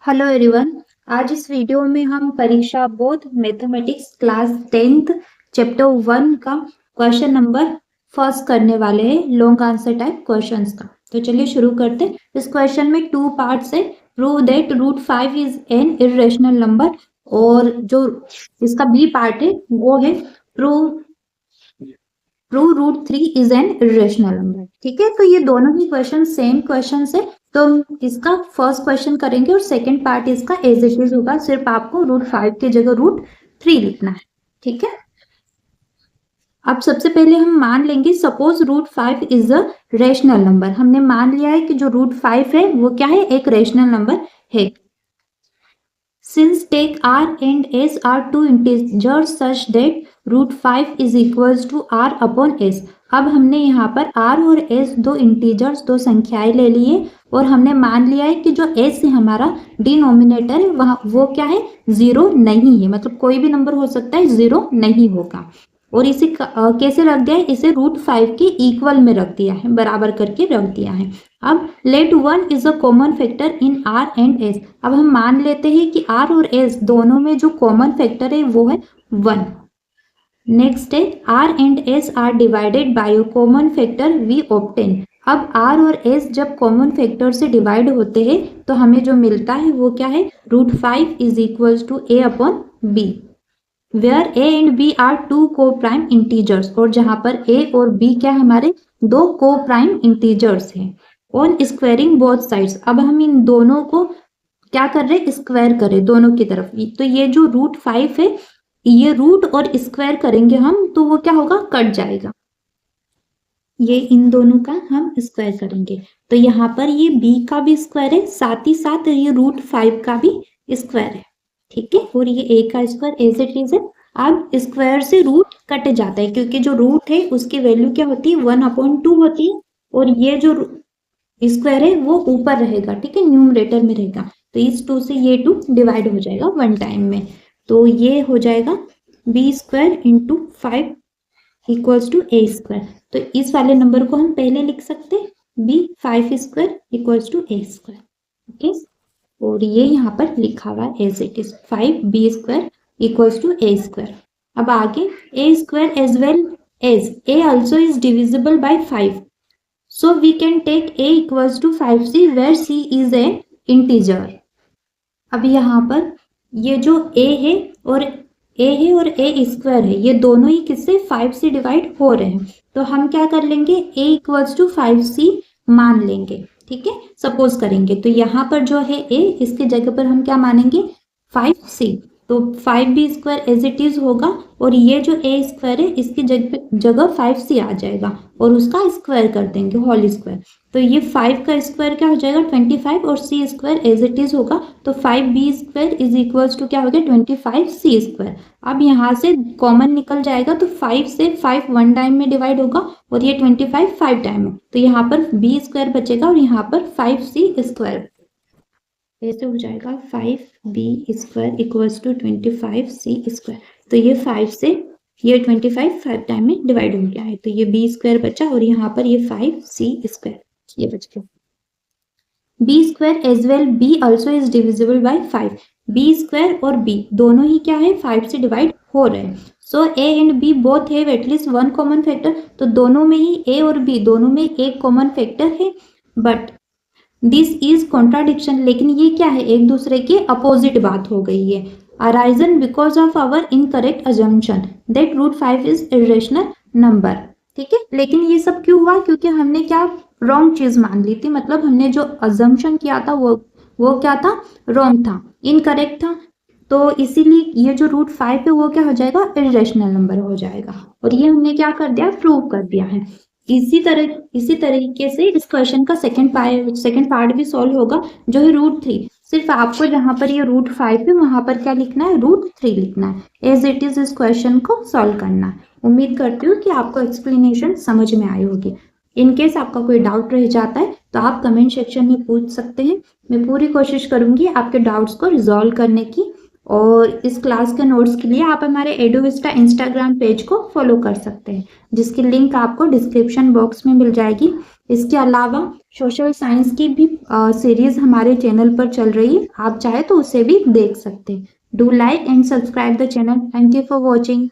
Hello everyone. आज इस video में हम परीक्षा board mathematics class 10th chapter 1 का क्वेश्चन नंबर फर्स्ट करने वाले हैं, लॉन्ग आंसर टाइप क्वेश्चंस का। तो चलिए शुरू करते हैं। इस क्वेश्चन में 2 पार्ट्स है। Prove that root 5 is an irrational number, और जो इसका बी पार्ट है वो है prove root 3 is an irrational number. ठीक है, तो ये दोनों ही क्वेश्चन सेम क्वेश्चन है। तो इसका फर्स्ट क्वेश्चन करेंगे और सेकंड पार्ट इसका एज इट इज होगा, सिर्फ आपको रूट 5 की जगह रूट 3 लिखना है। ठीक है, अब सबसे पहले हम मान लेंगे suppose root 5 is a rational number. हमने मान लिया है कि जो रूट 5 है वो क्या है, एक रेशनल नंबर है। Since take R and S are two integers such that root 5 is equals to R upon S। अब हमने यहाँ पर R और S दो इंटीजर्स, दो संख्याएं ले लिए और हमने मान लिया है कि जो S है हमारा डिनोमिनेटर है वहाँ वो क्या है, जीरो नहीं है। मतलब कोई भी नंबर हो सकता है, जीरो नहीं होगा। और इसे कैसे रख दिया है, इसे रूट 5 के इक्वल में रख दिया है, बराबर करके रख दिया है। अब let 1 is a common factor in R and S। अब हम मान लेते हैं कि R और S दोनों में जो कॉमन फैक्टर है वो है 1। नेक्स्ट है R and S are divided by a common factor we obtain. अब R और S जब कॉमन फैक्टर से डिवाइड होते हैं तो हमें जो मिलता है वो क्या है, root 5 is equal to A upon B, वेयर A and B are two coprime integers. और जहां पर A और B क्या हमारे दो को प्राइम इंटीजर्स हैं। ऑन स्क्वायरिंग बोथ साइड्स, अब हम इन दोनों को क्या कर रहे हैं, स्क्वायर करें दोनों की तरफ। तो ये जो रूट 5 है ये रूट और स्क्वायर करेंगे हम तो वो क्या होगा, कट जाएगा। ये इन दोनों का हम स्क्वायर करेंगे तो यहाँ पर ये b का भी स्क्वायर है, साथ ही साथ ये रूट 5 का भी स्क्वायर है। ठीक है, और ये a का स्क्वायर एज इट इज है। अब स्क्वायर से रूट कट जाता है क्योंकि जो रूट है उसकी वैल्यू क्या होती है, 1/2 होती है। और ये जो स्क्वायर है वो ऊपर रहेगा, ठीक है, न्यूमरेटर में रहेगा। तो इस 2 से ये 2 डिवाइड हो जाएगा वन टाइम में। तो ये हो जाएगा b square into 5 equals to A square. तो इस वाले नंबर को हम पहले लिख सकते हैं b 5 square equals to A square. Okay, और ये यहाँ पर लिखा हुआ है as it is 5b square equals to A square. अब आगे A square as well as A also is divisible by 5, so we can take a equals to 5c where c is a integer. अब यहाँ पर ये जो a है और a square है, ये दोनों ही किससे 5 से डिवाइड हो रहे हैं। तो हम क्या कर लेंगे, a इक्वल्स टू 5c मान लेंगे। ठीक है, सपोज करेंगे तो यहाँ पर जो है a, इसके जगह पर हम क्या मानेंगे, 5c। तो 5b square as it is होगा और ये जो a स्क्वायर है इसकी जगह 5c आ जाएगा और उसका स्क्वायर कर देंगे, होल स्क्वायर। तो ये 5 का स्क्वायर क्या हो जाएगा 25 और c square as it is होगा। तो 5b square is equals to क्या हो गया 25c स्क्वायर। अब यहाँ से कॉमन निकल जाएगा तो 5 से 5 वन टाइम में डिवाइड होगा और ये 25 5 टाइम में। तो यहाँ पर b स्क्वायर बचेगा और यहाँ पर 5c स्क्वायर, ऐसे हो जाएगा 5b square equals to 25c square. तो ये 5 से ये 25 5 टाइम में डिवाइड हो गया है तो ये b स्क्वायर बचा और यहाँ पर ये 5c स्क्वायर ये बच गया। b square as well b also is divisible by 5। b square और b दोनों ही क्या है 5 से डिवाइड हो रहे हैं। सो a and b both have at least one common factor. तो दोनों में ही a और b दोनों में एक कॉमन फैक्टर है। बट दिस इज कॉन्ट्राडिक्शन, लेकिन ये क्या है, एक दूसरे के अपोजिट बात हो गई है। Arisen because of our incorrect assumption that root 5 is irrational number. ठीक है, लेकिन ये सब क्यों हुआ, क्योंकि हमने क्या रॉन्ग चीज मान ली थी। मतलब हमने जो अजम्पशन किया था वो क्या था, रॉन्ग था, इनकरेक्ट था। तो इसीलिए ये जो रूट 5 है वो क्या हो जाएगा, इरेशनल नंबर हो जाएगा। और ये हमने क्या कर दिया, प्रूव कर दिया है। इसी तरीके से इस क्वेश्चन का सेकंड पार्ट भी सॉल्व होगा, जो है रूट 3। सिर्फ आपको जहां पर ये रूट 5 है वहां पर क्या लिखना है, रूट 3 लिखना है। एज इट इज इस क्वेश्चन को सॉल्व करना है। उम्मीद करती हूँ कि आपको एक्सप्लेनेशन समझ में आई होगी। इन केस आपका कोई डाउट रह जाता है तो आप कमेंट सेक्शन में पूछ सकते हैं। मैं पूरी कोशिश करूंगी आपके डाउट्स को रिजॉल्व करने की। और इस क्लास के नोट्स के लिए आप हमारे एडुविस्टा इंस्टाग्राम पेज को फॉलो कर सकते हैं, जिसकी लिंक आपको डिस्क्रिप्शन बॉक्स में मिल जाएगी। इसके अलावा सोशल साइंस की भी सीरीज हमारे चैनल पर चल रही है, आप चाहे तो उसे भी देख सकते हैं। Do like and subscribe the channel. Thank you for watching.